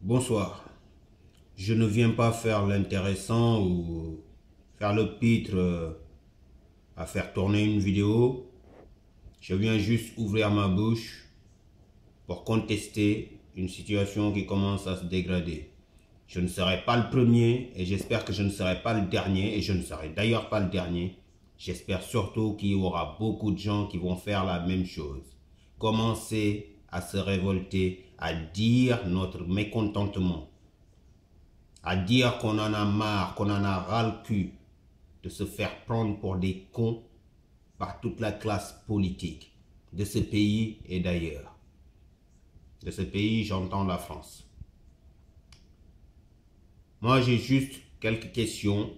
Bonsoir. Je ne viens pas faire l'intéressant ou faire le pitre à faire tourner une vidéo. Je viens juste ouvrir ma bouche pour contester une situation qui commence à se dégrader. Je ne serai pas le premier et j'espère que je ne serai pas le dernier et je ne serai d'ailleurs pas le dernier. J'espère surtout qu'il y aura beaucoup de gens qui vont faire la même chose. Commencer à se révolter, à dire notre mécontentement, à dire qu'on en a marre, qu'on en a ras le cul de se faire prendre pour des cons par toute la classe politique de ce pays et d'ailleurs. De ce pays, j'entends la France. Moi, j'ai juste quelques questions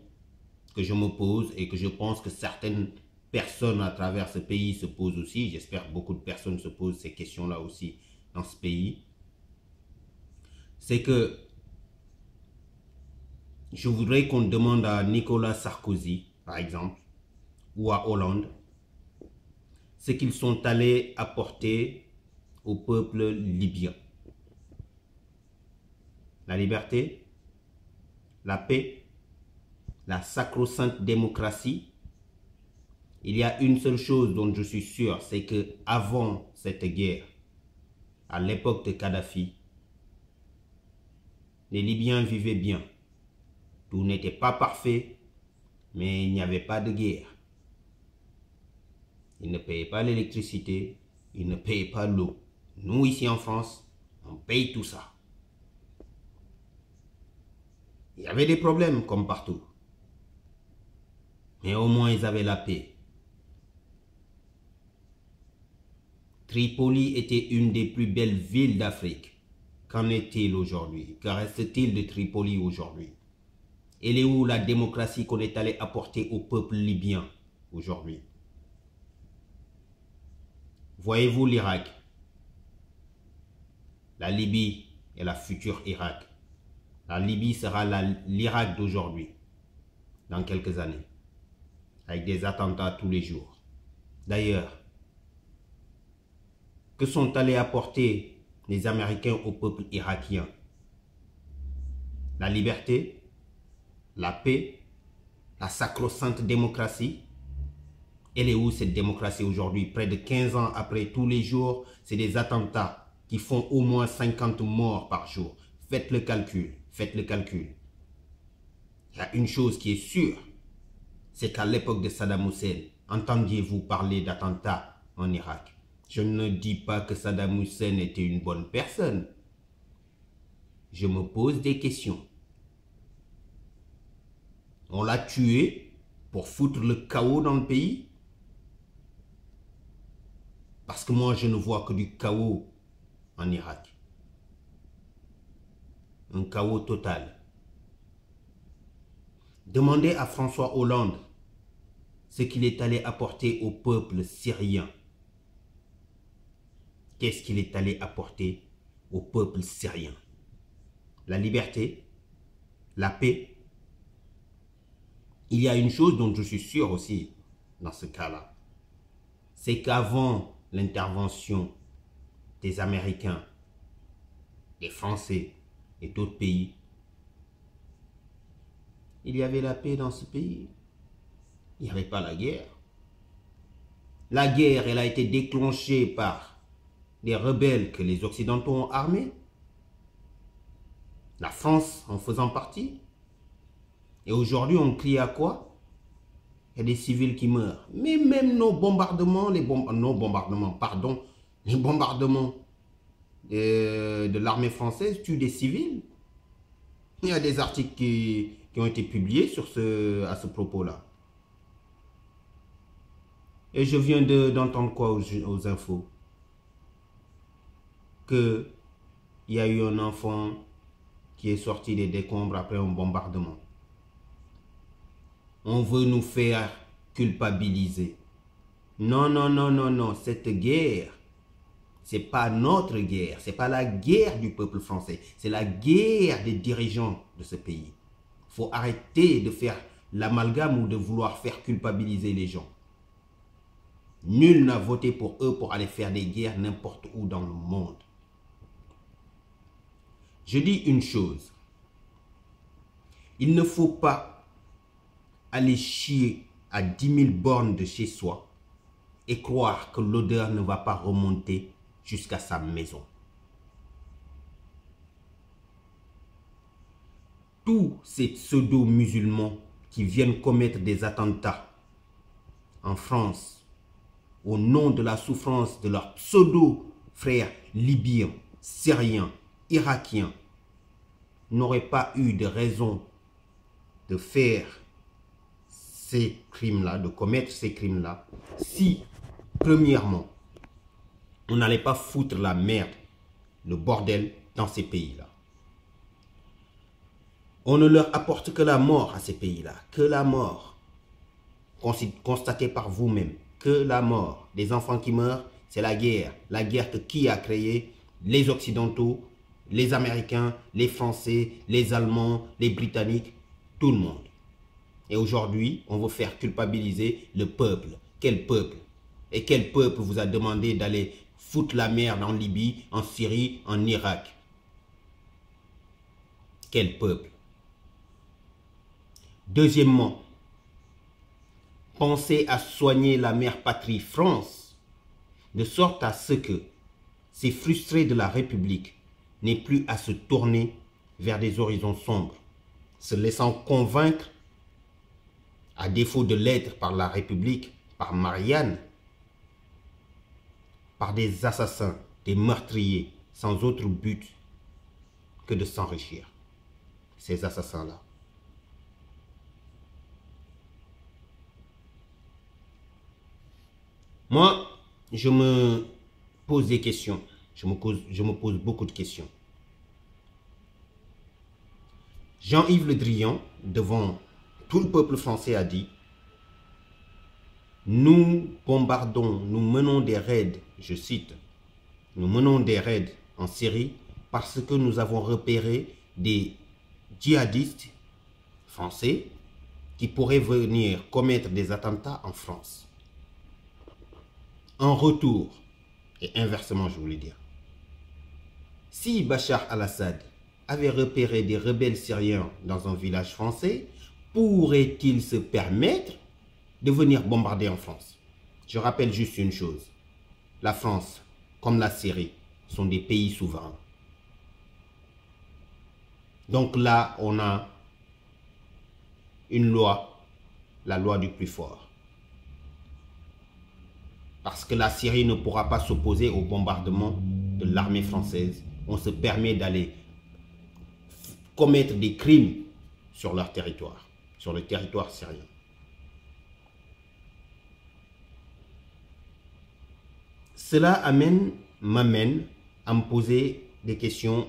que je me pose et que je pense que certaines personnes à travers ce pays se posent aussi. J'espère que beaucoup de personnes se posent ces questions-là aussi dans ce pays. C'est que je voudrais qu'on demande à Nicolas Sarkozy, par exemple, ou à Hollande, ce qu'ils sont allés apporter au peuple libyen. La liberté, la paix, la sacro-sainte démocratie. Il y a une seule chose dont je suis sûr, c'est que avant cette guerre, à l'époque de Kadhafi, les Libyens vivaient bien. Tout n'était pas parfait, mais il n'y avait pas de guerre. Ils ne payaient pas l'électricité, ils ne payaient pas l'eau. Nous, ici en France, on paye tout ça. Il y avait des problèmes comme partout. Mais au moins, ils avaient la paix. Tripoli était une des plus belles villes d'Afrique. Qu'en est-il aujourd'hui? Que reste-t-il de Tripoli aujourd'hui? Elle est où la démocratie qu'on est allé apporter au peuple libyen aujourd'hui? Voyez-vous l'Irak? La Libye est la future Irak. La Libye sera l'Irak d'aujourd'hui, dans quelques années, avec des attentats tous les jours. D'ailleurs, que sont allés apporter les Américains au peuple irakien? La liberté, la paix, la sacro-sainte démocratie. Elle est où cette démocratie aujourd'hui? Près de 15 ans après, tous les jours, c'est des attentats qui font au moins 50 morts par jour. Faites le calcul, faites le calcul. Il y a une chose qui est sûre, c'est qu'à l'époque de Saddam Hussein, entendiez-vous parler d'attentats en Irak? Je ne dis pas que Saddam Hussein était une bonne personne. Je me pose des questions. On l'a tué pour foutre le chaos dans le pays. Parce que moi, je ne vois que du chaos en Irak. Un chaos total. Demandez à François Hollande ce qu'il est allé apporter au peuple syrien. Qu'est-ce qu'il est allé apporter au peuple syrien? La liberté, la paix. Il y a une chose dont je suis sûr aussi dans ce cas-là. C'est qu'avant l'intervention des Américains, des Français et d'autres pays, il y avait la paix dans ce pays. Il n'y avait pas la guerre. La guerre, elle a été déclenchée par les rebelles que les Occidentaux ont armés. La France en faisant partie. Et aujourd'hui, on crie à quoi? Il y a des civils qui meurent. Mais même nos bombardements, les bombardements de l'armée française tuent des civils. Il y a des articles qui ont été publiés à ce propos-là. Et je viens d'entendre quoi aux infos? Qu'il y a eu un enfant qui est sorti des décombres après un bombardement. On veut nous faire culpabiliser. Non, non, non, non, non. Cette guerre, c'est pas notre guerre. C'est pas la guerre du peuple français. C'est la guerre des dirigeants de ce pays. Il faut arrêter de faire l'amalgame ou de vouloir faire culpabiliser les gens. Nul n'a voté pour eux pour aller faire des guerres n'importe où dans le monde. Je dis une chose. Il ne faut pas aller chier à 10 000 bornes de chez soi et croire que l'odeur ne va pas remonter jusqu'à sa maison. Tous ces pseudo-musulmans qui viennent commettre des attentats en France au nom de la souffrance de leurs pseudo-frères libyens, syriens, irakiens, n'auraient pas eu de raison de faire ces crimes-là, de commettre ces crimes-là, si, premièrement, on n'allait pas foutre la merde, le bordel dans ces pays-là. On ne leur apporte que la mort à ces pays-là, que la mort, constatée par vous-même, que la mort. Des enfants qui meurent, c'est la guerre. La guerre que qui a créée? Les Occidentaux, les Américains, les Français, les Allemands, les Britanniques, tout le monde. Et aujourd'hui, on veut faire culpabiliser le peuple. Quel peuple? Et quel peuple vous a demandé d'aller foutre la merde en Libye, en Syrie, en Irak? Quel peuple? Deuxièmement, pensez à soigner la mère patrie France, de sorte à ce que ces frustrés de la République n'aient plus à se tourner vers des horizons sombres, se laissant convaincre, à défaut de l'être par la République, par Marianne, par des assassins, des meurtriers, sans autre but que de s'enrichir. Ces assassins-là. Moi, je me pose des questions. Je me pose beaucoup de questions. Jean-Yves Le Drian, devant tout le peuple français, a dit: nous bombardons, nous menons des raids, je cite, nous menons des raids en Syrie parce que nous avons repéré des djihadistes français qui pourraient venir commettre des attentats en France. En retour, et inversement je voulais dire, si Bachar al-Assad avait repéré des rebelles syriens dans un village français, pourrait-il se permettre de venir bombarder en France? Je rappelle juste une chose, la France, comme la Syrie, sont des pays souverains. Donc là, on a une loi, la loi du plus fort. Parce que la Syrie ne pourra pas s'opposer au bombardement de l'armée française. On se permet d'aller commettre des crimes sur leur territoire, sur le territoire syrien. Cela m'amène à me poser des questions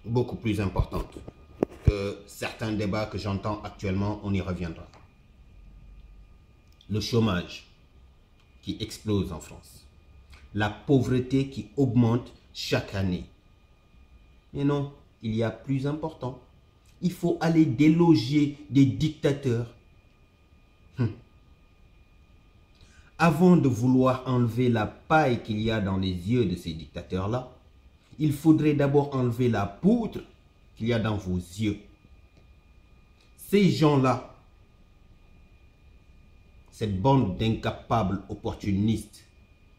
beaucoup plus importantes que certains débats que j'entends actuellement, on y reviendra. Le chômage qui explose en France. La pauvreté qui augmente chaque année. Mais non, il y a plus important. Il faut aller déloger des dictateurs. Avant de vouloir enlever la paille qu'il y a dans les yeux de ces dictateurs-là, il faudrait d'abord enlever la poudre qu'il y a dans vos yeux. Ces gens-là, cette bande d'incapables opportunistes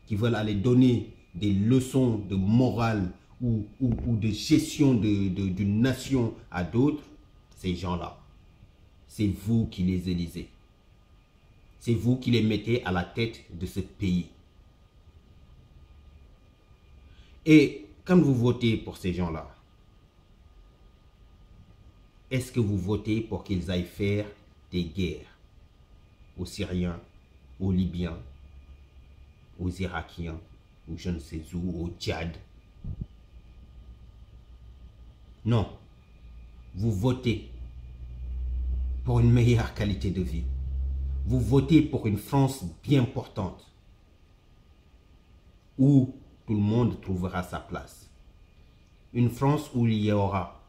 qui veulent aller donner des leçons de morale ou de gestion d'une nation à d'autres, ces gens-là, c'est vous qui les élisez. C'est vous qui les mettez à la tête de ce pays. Et quand vous votez pour ces gens-là, est-ce que vous votez pour qu'ils aillent faire des guerres aux Syriens, aux Libyens, aux Irakiens, ou je ne sais où, au Tchad? Non. Vous votez pour une meilleure qualité de vie. Vous votez pour une France bien portante, où tout le monde trouvera sa place. Une France où il y aura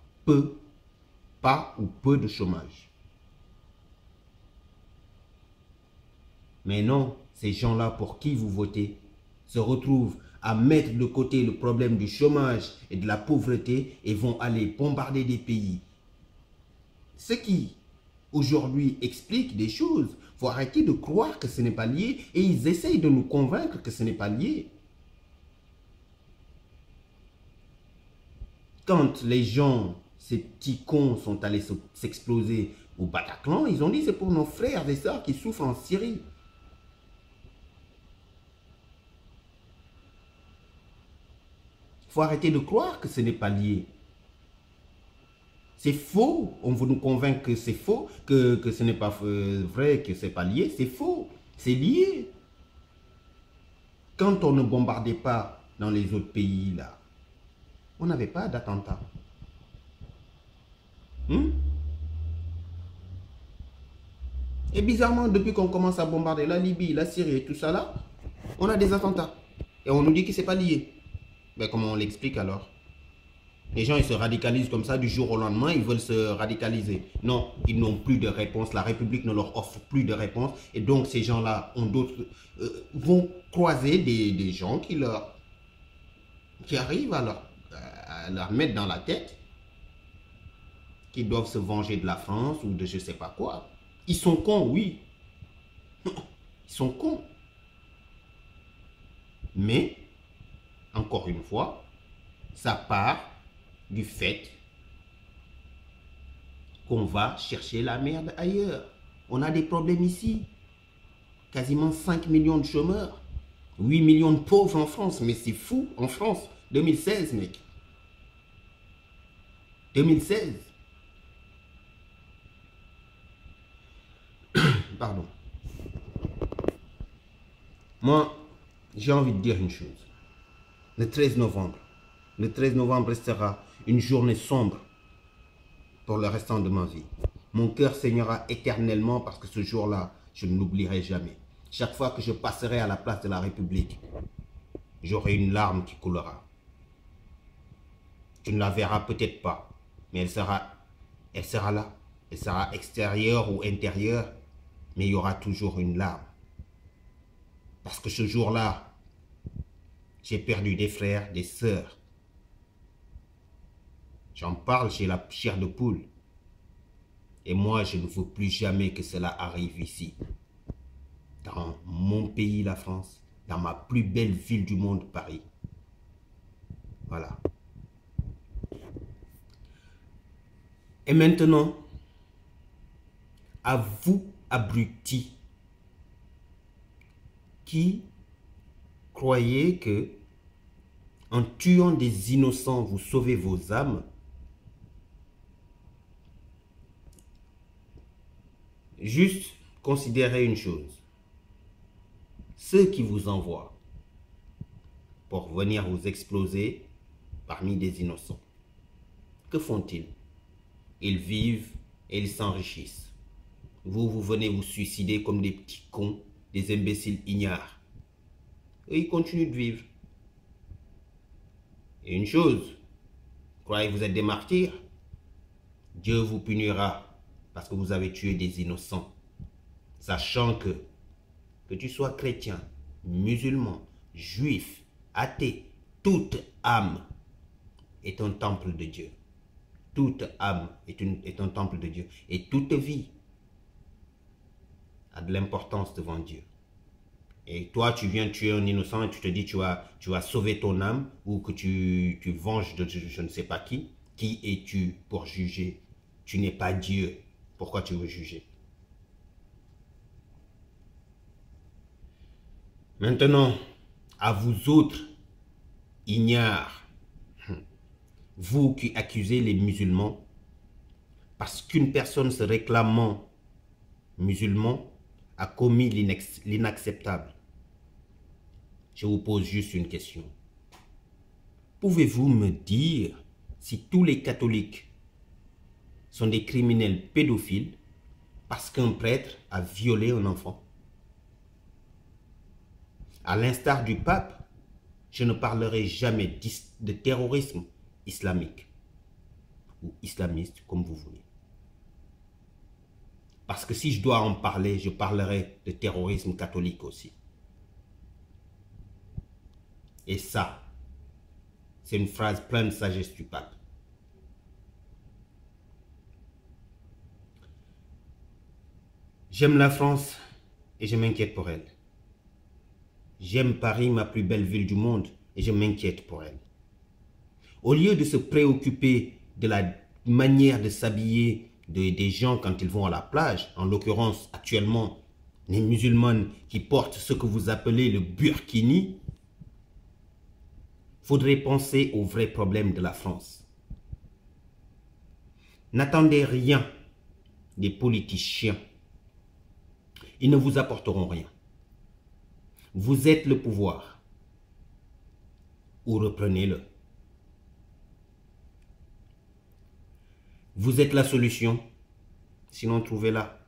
pas ou peu de chômage. Mais non, ces gens-là pour qui vous votez se retrouvent à mettre de côté le problème du chômage et de la pauvreté et vont aller bombarder des pays. Ce qui, aujourd'hui, explique des choses. Il faut arrêter de croire que ce n'est pas lié et ils essayent de nous convaincre que ce n'est pas lié. Quand les gens, ces petits cons, sont allés s'exploser au Bataclan, ils ont dit c'est pour nos frères et sœurs qui souffrent en Syrie. Il faut arrêter de croire que ce n'est pas lié. C'est faux. On veut nous convaincre que c'est faux, que ce n'est pas vrai, que ce n'est pas lié. C'est faux. C'est lié. Quand on ne bombardait pas dans les autres pays, là, on n'avait pas d'attentat. Et bizarrement, depuis qu'on commence à bombarder la Libye, la Syrie et tout ça là, on a des attentats. Et on nous dit que ce n'est pas lié. Mais comment on l'explique alors? Les gens, ils se radicalisent comme ça du jour au lendemain, ils veulent se radicaliser. Non, ils n'ont plus de réponse, la République ne leur offre plus de réponse. Et donc, ces gens-là vont croiser des gens qui arrivent à leur mettre dans la tête qu'ils doivent se venger de la France ou de je ne sais pas quoi. Ils sont cons, oui. Ils sont cons. Mais, encore une fois, ça part du fait qu'on va chercher la merde ailleurs. On a des problèmes ici. Quasiment 5 millions de chômeurs. 8 millions de pauvres en France. Mais c'est fou, en France. 2016, mec. 2016. Pardon. Moi, j'ai envie de dire une chose. Le 13 novembre. Le 13 novembre restera une journée sombre pour le restant de ma vie. Mon cœur saignera éternellement parce que ce jour-là, je ne l'oublierai jamais. Chaque fois que je passerai à la place de la République, j'aurai une larme qui coulera. Tu ne la verras peut-être pas, mais elle sera là. Elle sera extérieure ou intérieure, mais il y aura toujours une larme. Parce que ce jour-là, j'ai perdu des frères, des sœurs. J'en parle, j'ai la chair de poule. Et moi, je ne veux plus jamais que cela arrive ici. Dans mon pays, la France. Dans ma plus belle ville du monde, Paris. Voilà. Et maintenant, à vous, abrutis, qui croyez que en tuant des innocents, vous sauvez vos âmes, juste considérez une chose. Ceux qui vous envoient pour venir vous exploser parmi des innocents, que font-ils? Ils vivent et ils s'enrichissent. Vous venez vous suicider comme des petits cons, des imbéciles ignares. Et ils continuent de vivre. Et une chose, croyez que vous êtes des martyrs? Dieu vous punira parce que vous avez tué des innocents. Sachant que tu sois chrétien, musulman, juif, athée, toute âme est un temple de Dieu. Toute âme est un temple de Dieu. Et toute vie a de l'importance devant Dieu. Et toi, tu viens tuer un innocent et tu te dis tu vas sauver ton âme ou que tu venges de je ne sais pas qui. Qui es-tu pour juger? Tu n'es pas Dieu. Pourquoi tu veux juger? Maintenant, à vous autres, ignares, vous qui accusez les musulmans, parce qu'une personne se réclamant musulman a commis l'inacceptable. Je vous pose juste une question. Pouvez-vous me dire si tous les catholiques sont des criminels pédophiles parce qu'un prêtre a violé un enfant? À l'instar du pape, je ne parlerai jamais de terrorisme islamique ou islamiste, comme vous voulez. Parce que si je dois en parler, je parlerai de terrorisme catholique aussi. Et ça, c'est une phrase pleine de sagesse du pape. J'aime la France et je m'inquiète pour elle. J'aime Paris, ma plus belle ville du monde, et je m'inquiète pour elle. Au lieu de se préoccuper de la manière de s'habiller des gens quand ils vont à la plage, en l'occurrence actuellement les musulmanes qui portent ce que vous appelez le burkini, il faudrait penser aux vrais problèmes de la France. N'attendez rien des politiciens. Ils ne vous apporteront rien. Vous êtes le pouvoir. Ou reprenez-le. Vous êtes la solution. Sinon, trouvez-la.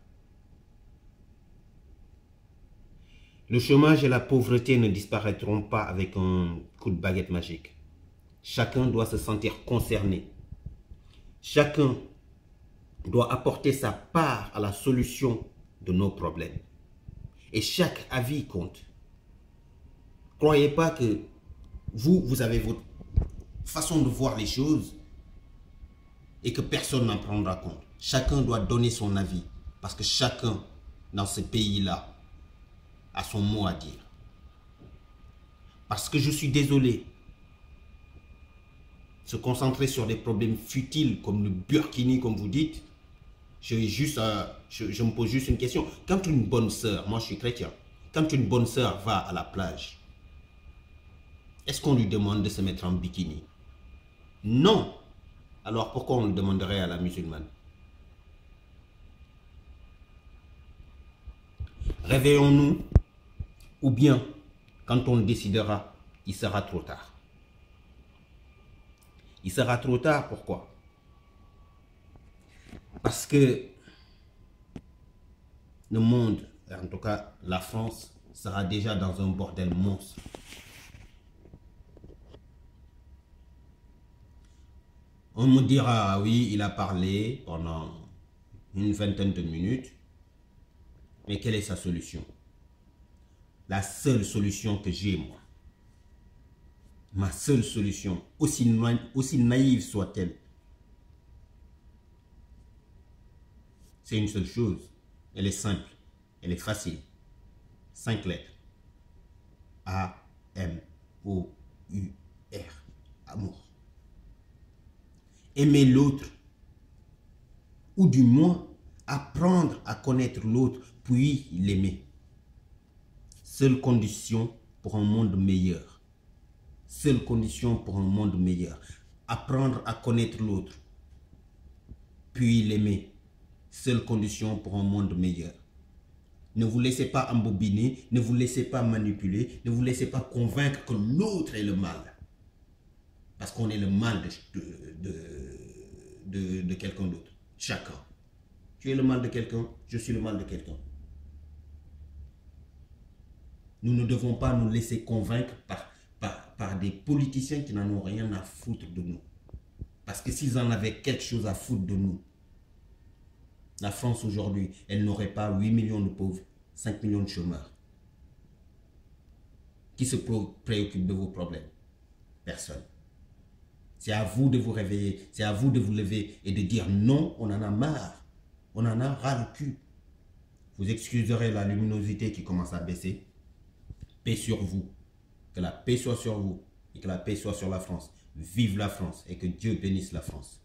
Le chômage et la pauvreté ne disparaîtront pas avec un coup de baguette magique. Chacun doit se sentir concerné. Chacun doit apporter sa part à la solution de nos problèmes. Et chaque avis compte. Croyez pas que vous avez votre façon de voir les choses et que personne n'en prendra compte. Chacun doit donner son avis parce que chacun dans ce pays-là a son mot à dire. Parce que je suis désolé, se concentrer sur des problèmes futiles comme le burkini, comme vous dites, je me pose juste une question. Quand une bonne sœur, moi je suis chrétien, quand une bonne sœur va à la plage, est-ce qu'on lui demande de se mettre en bikini? Non. Alors pourquoi on le demanderait à la musulmane? Réveillons-nous, ou bien, quand on le décidera, il sera trop tard. Il sera trop tard, pourquoi? Parce que le monde, en tout cas la France, sera déjà dans un bordel monstre. On me dira, ah oui, il a parlé pendant une vingtaine de minutes, mais quelle est sa solution? La seule solution que j'ai, moi, ma seule solution, aussi naïve soit-elle, c'est une seule chose. Elle est simple, elle est facile. 5 lettres. A-M-O-U-R. Amour. Aimer l'autre, ou du moins apprendre à connaître l'autre, puis l'aimer. Seule condition pour un monde meilleur. Seule condition pour un monde meilleur. Apprendre à connaître l'autre, puis l'aimer. Seule condition pour un monde meilleur. Ne vous laissez pas embobiner, ne vous laissez pas manipuler, ne vous laissez pas convaincre que l'autre est le mal. Parce qu'on est le mal de quelqu'un d'autre. Chacun. Tu es le mal de quelqu'un, je suis le mal de quelqu'un. Nous ne devons pas nous laisser convaincre par des politiciens qui n'en ont rien à foutre de nous. Parce que s'ils en avaient quelque chose à foutre de nous, la France aujourd'hui, elle n'aurait pas 8 millions de pauvres, 5 millions de chômeurs. Qui se préoccupe de vos problèmes? Personne. C'est à vous de vous réveiller, c'est à vous de vous lever et de dire non, on en a marre. On en a ras le cul. Vous excuserez la luminosité qui commence à baisser. Paix sur vous. Que la paix soit sur vous et que la paix soit sur la France. Vive la France et que Dieu bénisse la France.